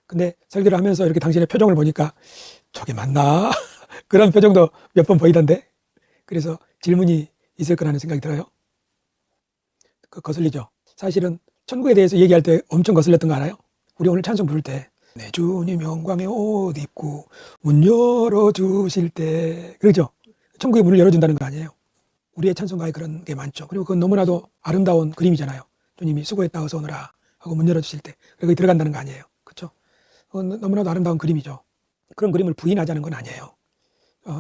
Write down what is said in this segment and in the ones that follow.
근데 설교를 하면서 이렇게 당신의 표정을 보니까 저게 맞나? 그런 표정도 몇 번 보이던데. 그래서 질문이 있을 거라는 생각이 들어요. 거슬리죠. 사실은 천국에 대해서 얘기할 때 엄청 거슬렸던 거 알아요? 우리 오늘 찬송 부를 때 내 주님 영광의 옷 입고 문 열어주실 때, 그렇죠? 천국의 문을 열어준다는 거 아니에요. 우리의 찬송가에 그런 게 많죠. 그리고 그건 너무나도 아름다운 그림이잖아요. 주님이 수고했다 어서 오너라 하고 문 열어주실 때 거기 들어간다는 거 아니에요. 그렇죠? 너무나도 아름다운 그림이죠. 그런 그림을 부인하자는 건 아니에요.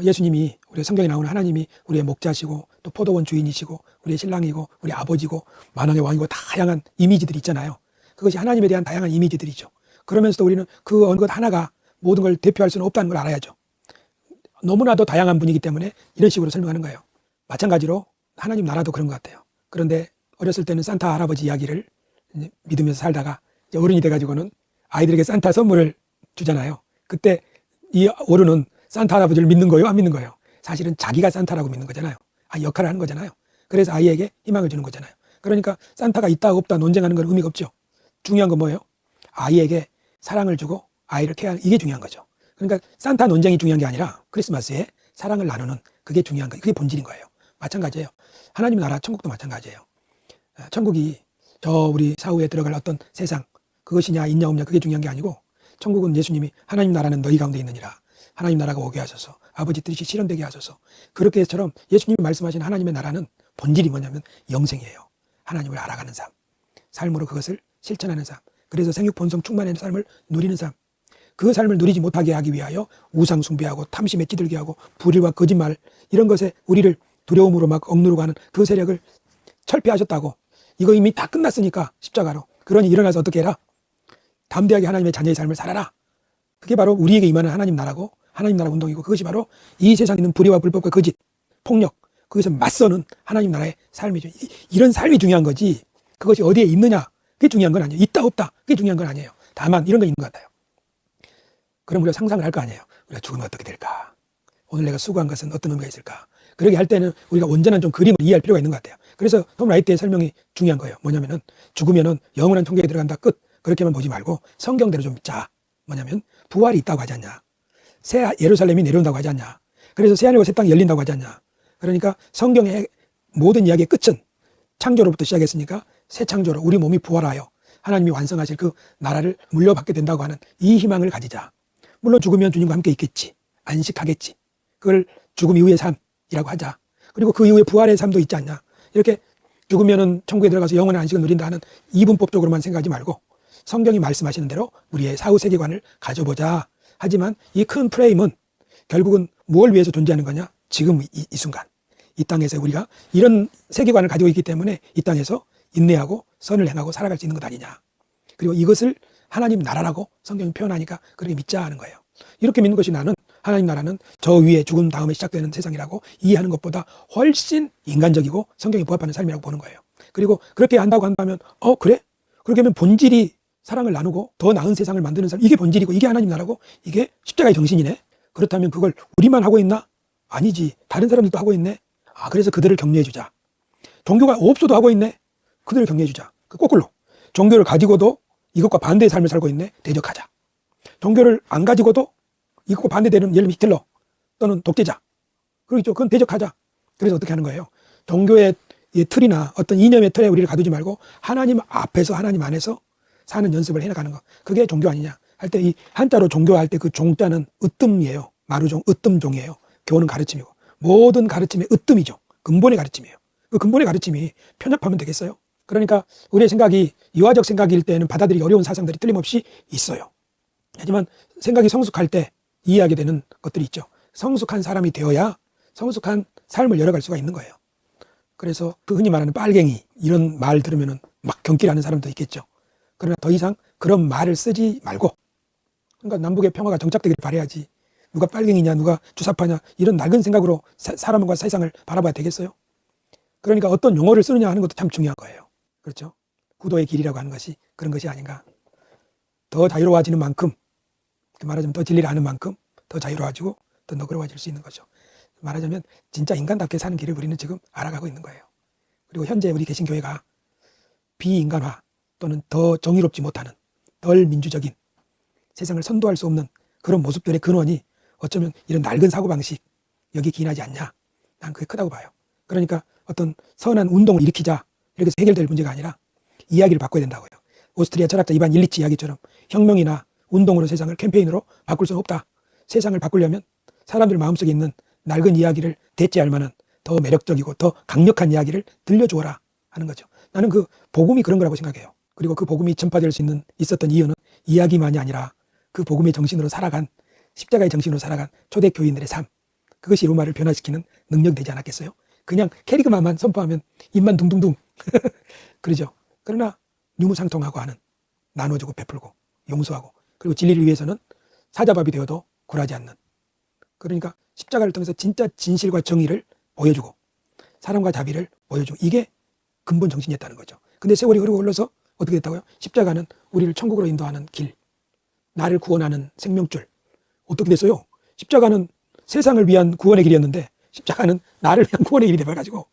예수님이, 우리 성경에 나오는 하나님이 우리의 목자시고 또 포도원 주인이시고 우리의 신랑이고 우리 아버지고 만왕의 왕이고 다양한 이미지들이 있잖아요. 그것이 하나님에 대한 다양한 이미지들이죠. 그러면서도 우리는 그 어느 것 하나가 모든 걸 대표할 수는 없다는 걸 알아야죠. 너무나도 다양한 분이기 때문에 이런 식으로 설명하는 거예요. 마찬가지로 하나님 나라도 그런 것 같아요. 그런데 어렸을 때는 산타 할아버지 이야기를 믿으면서 살다가 이제 어른이 돼가지고는 아이들에게 산타 선물을 주잖아요. 그때 이 어른은 산타 할아버지를 믿는 거예요? 안 믿는 거예요? 사실은 자기가 산타라고 믿는 거잖아요. 역할을 하는 거잖아요. 그래서 아이에게 희망을 주는 거잖아요. 그러니까 산타가 있다 없다 논쟁하는 건 의미가 없죠. 중요한 건 뭐예요? 아이에게 사랑을 주고 아이를 케어하는, 이게 중요한 거죠. 그러니까 산타 논쟁이 중요한 게 아니라 크리스마스에 사랑을 나누는, 그게 중요한 거예요. 그게 본질인 거예요. 마찬가지예요. 하나님 나라 천국도 마찬가지예요. 천국이 저 우리 사후에 들어갈 어떤 세상, 그것이냐 있냐 없냐 그게 중요한 게 아니고, 천국은 예수님이 하나님 나라는 너희 가운데 있느니라, 하나님 나라가 오게 하소서, 아버지 뜻이 실현되게 하소서, 그렇게처럼 예수님이 말씀하신 하나님의 나라는 본질이 뭐냐면 영생이에요. 하나님을 알아가는 삶, 삶으로 그것을 실천하는 삶, 그래서 생육본성 충만한 삶을 누리는 삶, 그 삶을 누리지 못하게 하기 위하여 우상 숭배하고 탐심에 찌들게 하고 불의와 거짓말, 이런 것에 우리를 두려움으로 막 억누르고 하는 그 세력을 철폐하셨다고. 이거 이미 다 끝났으니까 십자가로. 그러니 일어나서 어떻게 해라? 담대하게 하나님의 자녀의 삶을 살아라. 그게 바로 우리에게 임하는 하나님 나라고, 하나님 나라 운동이고, 그것이 바로 이 세상에 있는 불의와 불법과 거짓, 폭력, 거기서 맞서는 하나님 나라의 삶이죠. 이런 삶이 중요한 거지, 그것이 어디에 있느냐 그게 중요한 건 아니에요. 있다 없다 그게 중요한 건 아니에요. 다만 이런 거 있는 것 같아요. 그럼 우리가 상상을 할 거 아니에요. 우리가 죽으면 어떻게 될까? 오늘 내가 수고한 것은 어떤 의미가 있을까? 그렇게 할 때는 우리가 온전한 좀 그림을 이해할 필요가 있는 것 같아요. 그래서 톰 라이트의 설명이 중요한 거예요. 뭐냐면은 죽으면은 영원한 천국에 들어간다 끝, 그렇게만 보지 말고 성경대로 좀 짜. 뭐냐면 부활이 있다고 하지 않냐, 새 예루살렘이 내려온다고 하지 않냐, 그래서 새 하늘과 새 땅이 열린다고 하지 않냐. 그러니까 성경의 모든 이야기의 끝은 창조로부터 시작했으니까 새 창조로 우리 몸이 부활하여 하나님이 완성하실 그 나라를 물려받게 된다고 하는 이 희망을 가지자. 물론 죽으면 주님과 함께 있겠지, 안식하겠지, 그걸 죽음 이후의 삶이라고 하자. 그리고 그 이후에 부활의 삶도 있지 않냐. 이렇게 죽으면은 천국에 들어가서 영원한 안식을 누린다는 이분법적으로만 생각하지 말고 성경이 말씀하시는 대로 우리의 사후 세계관을 가져보자. 하지만 이 큰 프레임은 결국은 무엇을 위해서 존재하는 거냐? 지금 이 순간, 이 땅에서 우리가 이런 세계관을 가지고 있기 때문에 이 땅에서 인내하고 선을 행하고 살아갈 수 있는 것 아니냐. 그리고 이것을 하나님 나라라고 성경이 표현하니까 그렇게 믿자 하는 거예요. 이렇게 믿는 것이 나는 하나님 나라는 저 위에 죽음 다음에 시작되는 세상이라고 이해하는 것보다 훨씬 인간적이고 성경에 부합하는 삶이라고 보는 거예요. 그리고 그렇게 한다고 한다면 그래? 그렇게 하면 본질이 사랑을 나누고 더 나은 세상을 만드는 삶, 이게 본질이고 이게 하나님 나라고 이게 십자가의 정신이네. 그렇다면 그걸 우리만 하고 있나? 아니지, 다른 사람들도 하고 있네. 그래서 그들을 격려해 주자. 종교가 없어도 하고 있네. 그들을 격려해 주자. 거꾸로 종교를 가지고도 이것과 반대의 삶을 살고 있네. 대적하자. 종교를 안 가지고도 이것과 반대되는, 예를 들면 히틀러 또는 독재자, 그렇죠. 그건 대적하자. 그래서 어떻게 하는 거예요? 종교의 틀이나 어떤 이념의 틀에 우리를 가두지 말고 하나님 앞에서, 하나님 안에서 사는 연습을 해나가는 거. 그게 종교 아니냐 할 때, 이 한자로 종교할 때 그 종자는 으뜸이에요. 마루종, 으뜸종이에요. 교훈은 가르침이고 모든 가르침의 으뜸이죠. 근본의 가르침이에요. 그 근본의 가르침이 편협하면 되겠어요? 그러니까 우리의 생각이 이화적 생각일 때는 받아들이기 어려운 사상들이 틀림없이 있어요. 하지만 생각이 성숙할 때 이해하게 되는 것들이 있죠. 성숙한 사람이 되어야 성숙한 삶을 열어갈 수가 있는 거예요. 그래서 그 흔히 말하는 빨갱이, 이런 말 들으면 막 경기하는 사람도 있겠죠. 그러나 더 이상 그런 말을 쓰지 말고, 그러니까 남북의 평화가 정착되기를 바라야지, 누가 빨갱이냐 누가 주사파냐 이런 낡은 생각으로 사람과 세상을 바라봐야 되겠어요? 그러니까 어떤 용어를 쓰느냐 하는 것도 참 중요한 거예요. 그렇죠? 구도의 길이라고 하는 것이 그런 것이 아닌가. 더 자유로워지는 만큼, 말하자면 더 진리를 아는 만큼 더 자유로워지고 더 너그러워질 수 있는 거죠. 말하자면 진짜 인간답게 사는 길을 우리는 지금 알아가고 있는 거예요. 그리고 현재 우리 개신교회가 비인간화 또는 더 정의롭지 못하는 덜 민주적인 세상을 선도할 수 없는 그런 모습들의 근원이 어쩌면 이런 낡은 사고방식, 여기 기인하지 않냐. 난 그게 크다고 봐요. 그러니까 어떤 선한 운동을 일으키자 이렇게 해서 해결될 문제가 아니라 이야기를 바꿔야 된다고요. 오스트리아 철학자 이반 일리치 이야기처럼 혁명이나 운동으로 세상을 캠페인으로 바꿀 수는 없다. 세상을 바꾸려면 사람들 마음속에 있는 낡은 이야기를 대체할 만한 더 매력적이고 더 강력한 이야기를 들려주어라 하는 거죠. 나는 그 복음이 그런 거라고 생각해요. 그리고 그 복음이 전파될 수 있었던 이유는 이야기만이 아니라 그 복음의 정신으로 살아간, 십자가의 정신으로 살아간 초대 교인들의 삶, 그것이 로마를 변화시키는 능력이 되지 않았겠어요? 그냥 캐리그마만 선포하면 입만 둥둥둥 그러죠. 그러나 유무상통하고 하는, 나눠주고 베풀고 용서하고, 그리고 진리를 위해서는 사자밥이 되어도 굴하지 않는, 그러니까 십자가를 통해서 진짜 진실과 정의를 보여주고 사랑과 자비를 보여주고, 이게 근본 정신이었다는 거죠. 근데 세월이 흐르고 흘러서 어떻게 됐다고요? 십자가는 우리를 천국으로 인도하는 길, 나를 구원하는 생명줄. 어떻게 됐어요? 십자가는 세상을 위한 구원의 길이었는데 십자가는 나를 위한 구원의 길이 되어가지고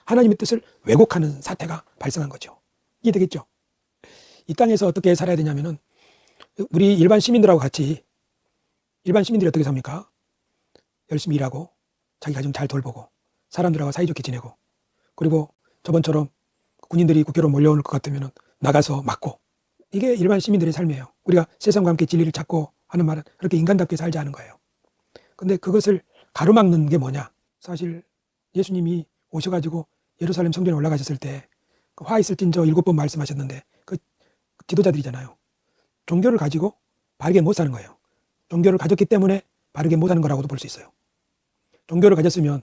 하나님의 뜻을 왜곡하는 사태가 발생한 거죠. 이해되겠죠? 이 땅에서 어떻게 살아야 되냐면은, 우리 일반 시민들하고 같이, 일반 시민들이 어떻게 삽니까? 열심히 일하고 자기 가정 잘 돌보고 사람들하고 사이좋게 지내고, 그리고 저번처럼 군인들이 국회로 몰려올 것 같으면 나가서 막고, 이게 일반 시민들의 삶이에요. 우리가 세상과 함께 진리를 찾고 하는 말은 그렇게 인간답게 살자 하는 거예요. 근데 그것을 가로막는 게 뭐냐? 사실 예수님이 오셔가지고 예루살렘 성전에 올라가셨을 때 화 있을진저 7번 말씀하셨는데, 그 지도자들이잖아요. 종교를 가지고 바르게 못 사는 거예요. 종교를 가졌기 때문에 바르게 못 사는 거라고도 볼 수 있어요. 종교를 가졌으면,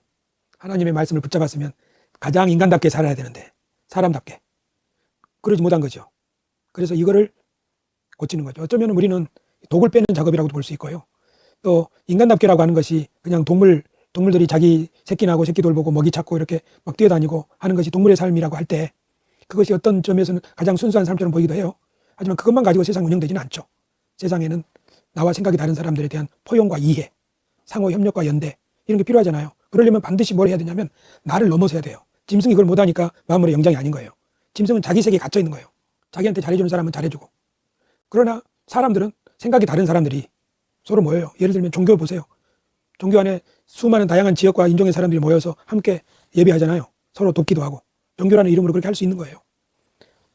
하나님의 말씀을 붙잡았으면 가장 인간답게 살아야 되는데, 사람답게 그러지 못한 거죠. 그래서 이거를 고치는 거죠. 어쩌면 우리는 독을 빼는 작업이라고도 볼 수 있고요. 또 인간답게라고 하는 것이 그냥 동물들이 자기 새끼 나고 새끼 돌보고 먹이 찾고 이렇게 막 뛰어다니고 하는 것이 동물의 삶이라고 할 때, 그것이 어떤 점에서는 가장 순수한 삶처럼 보이기도 해요. 하지만 그것만 가지고 세상 운영되지는 않죠. 세상에는 나와 생각이 다른 사람들에 대한 포용과 이해, 상호 협력과 연대, 이런 게 필요하잖아요. 그러려면 반드시 뭘 해야 되냐면 나를 넘어서야 돼요. 짐승이 그걸 못하니까 마음으로 영장이 아닌 거예요. 짐승은 자기 세계에 갇혀 있는 거예요. 자기한테 잘해주는 사람은 잘해주고. 그러나 사람들은, 생각이 다른 사람들이 서로 모여요. 예를 들면 종교 보세요. 종교 안에 수많은 다양한 지역과 인종의 사람들이 모여서 함께 예배하잖아요. 서로 돕기도 하고. 종교라는 이름으로 그렇게 할 수 있는 거예요.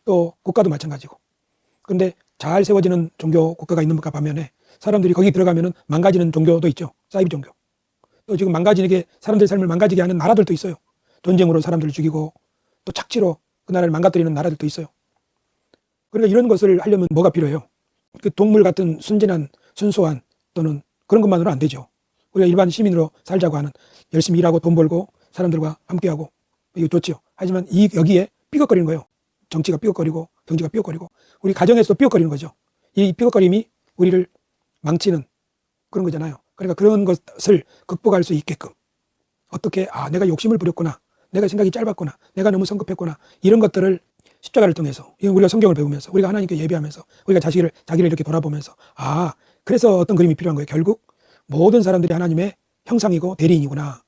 또 국가도 마찬가지고. 그런데 잘 세워지는 종교 국가가 있는 것과 반면에 사람들이 거기 들어가면 망가지는 종교도 있죠. 사이비 종교. 또 지금 망가지게, 사람들의 삶을 망가지게 하는 나라들도 있어요. 전쟁으로 사람들을 죽이고 또 착취로 그 나라를 망가뜨리는 나라들도 있어요. 그러니까 이런 것을 하려면 뭐가 필요해요? 그 동물 같은 순진한, 순수한, 또는 그런 것만으로 안 되죠. 우리가 일반 시민으로 살자고 하는, 열심히 일하고 돈 벌고 사람들과 함께하고, 이거 좋지요. 하지만 여기에 삐걱거리는 거예요. 정치가 삐걱거리고 경제가 삐걱거리고 우리 가정에서도 삐걱거리는 거죠. 이 삐걱거림이 우리를 망치는 그런 거잖아요. 그러니까 그런 것을 극복할 수 있게끔 어떻게, 내가 욕심을 부렸구나, 내가 생각이 짧았구나, 내가 너무 성급했구나, 이런 것들을 십자가를 통해서, 우리가 성경을 배우면서, 우리가 하나님께 예배하면서, 우리가 자기를 이렇게 돌아보면서, 그래서 어떤 그림이 필요한 거예요. 결국 모든 사람들이 하나님의 형상이고 대리인이구나.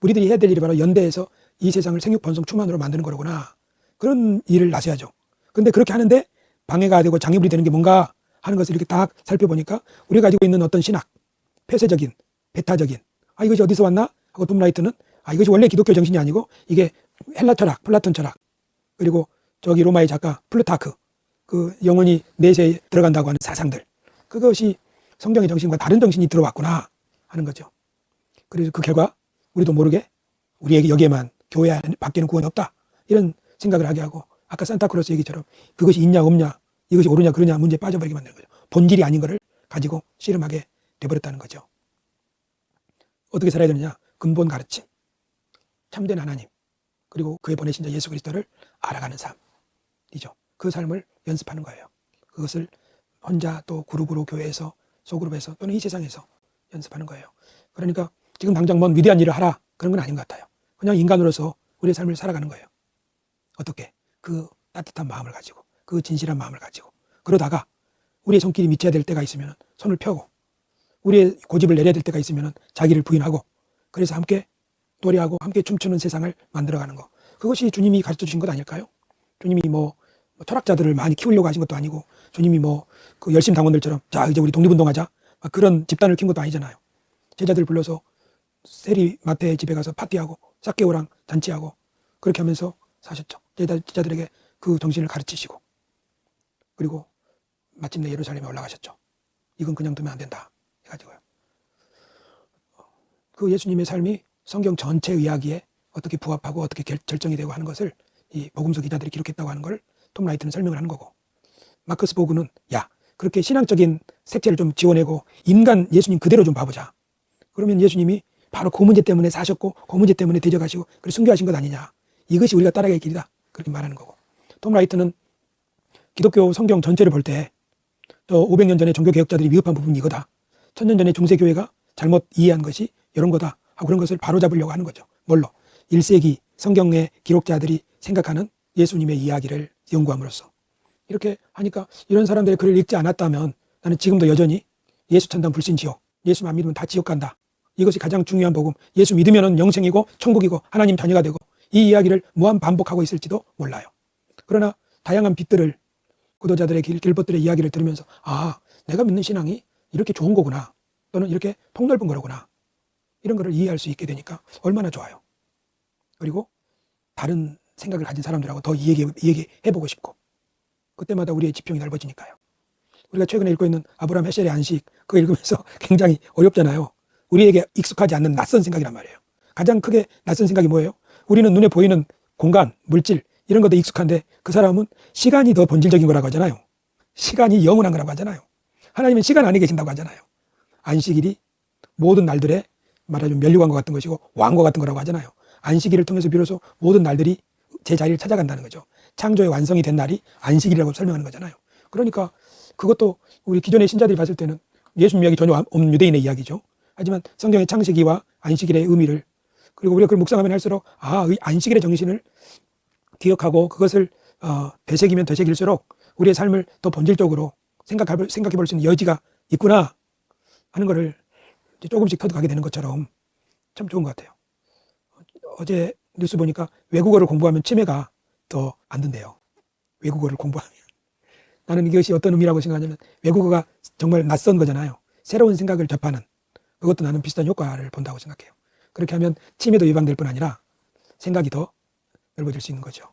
우리들이 해야 될 일이 바로 연대해서 이 세상을 생육번성 충만으로 만드는 거로구나. 그런 일을 나서야죠. 근데 그렇게 하는데 방해가 되고 장애물이 되는 게 뭔가 하는 것을 이렇게 딱 살펴보니까, 우리가 가지고 있는 어떤 신학, 폐쇄적인, 배타적인, 이것이 어디서 왔나 하고 둠라이트는, 이것이 원래 기독교 정신이 아니고 이게 헬라 철학, 플라톤 철학, 그리고 저기 로마의 작가 플루타크, 그 영혼이 내세에 들어간다고 하는 사상들, 그것이 성경의 정신과 다른 정신이 들어왔구나 하는 거죠. 그래서 그 결과 우리도 모르게 우리에게 여기에만, 교회 밖에는 구원이 없다, 이런 생각을 하게 하고, 아까 산타클로스 얘기처럼 그것이 있냐 없냐, 이것이 옳으냐 그러냐 문제에 빠져버리게 만드는 거죠. 본질이 아닌 것을 가지고 씨름하게 돼버렸다는 거죠. 어떻게 살아야 되느냐? 근본 가르침, 참된 하나님, 그리고 그의 보내신 자 예수 그리스도를 알아가는 삶이죠. 그 삶을 연습하는 거예요. 그것을 혼자 또 그룹으로, 교회에서, 소그룹에서, 또는 이 세상에서 연습하는 거예요. 그러니까 지금 당장 뭔 위대한 일을 하라, 그런 건 아닌 것 같아요. 그냥 인간으로서 우리의 삶을 살아가는 거예요. 어떻게? 그 따뜻한 마음을 가지고, 그 진실한 마음을 가지고. 그러다가 우리의 손길이 미쳐야 될 때가 있으면 손을 펴고, 우리의 고집을 내려야 될 때가 있으면 자기를 부인하고, 그래서 함께 노래하고 함께 춤추는 세상을 만들어가는 거. 그것이 주님이 가르쳐 주신 것 아닐까요? 주님이 뭐 철학자들을 많이 키우려고 하신 것도 아니고, 주님이 뭐 그 열심 당원들처럼 자 이제 우리 독립운동하자 막 그런 집단을 킨 것도 아니잖아요. 제자들 불러서 세리마태의 집에 가서 파티하고 삭개오랑 잔치하고 그렇게 하면서 사셨죠. 제자들에게 그 정신을 가르치시고 그리고 마침내 예루살렘에 올라가셨죠. 이건 그냥 두면 안 된다 해가지고요. 그 예수님의 삶이 성경 전체 이야기에 어떻게 부합하고 어떻게 결정이 되고 하는 것을 이 복음서 기자들이 기록했다고 하는 걸 톰 라이트는 설명을 하는 거고, 마커스 보그는 야 그렇게 신앙적인 색채를 좀 지워내고 인간 예수님 그대로 좀 봐보자. 그러면 예수님이 바로 그 문제 때문에 사셨고 그 문제 때문에 대적하시고 그리고 순교하신 것 아니냐. 이것이 우리가 따라갈 길이다. 그렇게 말하는 거고, 톰 라이트는 기독교 성경 전체를 볼 때 500년 전에 종교개혁자들이 위협한 부분이 이거다. 1000년 전에 중세교회가 잘못 이해한 것이 이런 거다 하고 그런 것을 바로잡으려고 하는 거죠. 뭘로? 1세기 성경의 기록자들이 생각하는 예수님의 이야기를 연구함으로써. 이렇게 하니까 이런 사람들의 글을 읽지 않았다면 나는 지금도 여전히 예수 천당 불신 지옥, 예수 안 믿으면 다 지옥 간다. 이것이 가장 중요한 복음. 예수 믿으면 영생이고 천국이고 하나님 자녀가 되고 이 이야기를 무한 반복하고 있을지도 몰라요. 그러나 다양한 빛들을 구도자들의 길벗들의 이야기를 들으면서 아 내가 믿는 신앙이 이렇게 좋은 거구나 또는 이렇게 폭넓은 거로구나 이런 거를 이해할 수 있게 되니까 얼마나 좋아요. 그리고 다른 생각을 가진 사람들하고 더 얘기해보고 싶고 그때마다 우리의 지평이 넓어지니까요. 우리가 최근에 읽고 있는 아브라함 헤셀의 안식 그거 읽으면서 굉장히 어렵잖아요. 우리에게 익숙하지 않는 낯선 생각이란 말이에요. 가장 크게 낯선 생각이 뭐예요? 우리는 눈에 보이는 공간, 물질 이런 것도 익숙한데 그 사람은 시간이 더 본질적인 거라고 하잖아요. 시간이 영원한 거라고 하잖아요. 하나님은 시간 안에 계신다고 하잖아요. 안식일이 모든 날들의 말하자면 면류관과 같은 것이고 왕과 같은 거라고 하잖아요. 안식일을 통해서 비로소 모든 날들이 제 자리를 찾아간다는 거죠. 창조의 완성이 된 날이 안식일이라고 설명하는 거잖아요. 그러니까 그것도 우리 기존의 신자들이 봤을 때는 예수님 이야기 전혀 없는 유대인의 이야기죠. 하지만 성경의 창세기와 안식일의 의미를 그리고 우리가 그걸 묵상하면 할수록 이 안식일의 정신을 기억하고 그것을 되새기면 되새길수록 우리의 삶을 더 본질적으로 생각해 볼 수 있는 여지가 있구나 하는 것을 조금씩 터득하게 되는 것처럼 참 좋은 것 같아요. 어제 뉴스 보니까 외국어를 공부하면 치매가 더 안 든대요. 외국어를 공부하면. 나는 이것이 어떤 의미라고 생각하냐면 외국어가 정말 낯선 거잖아요. 새로운 생각을 접하는 그것도 나는 비슷한 효과를 본다고 생각해요. 그렇게 하면 치매도 예방될 뿐 아니라 생각이 더 넓어질 수 있는 거죠.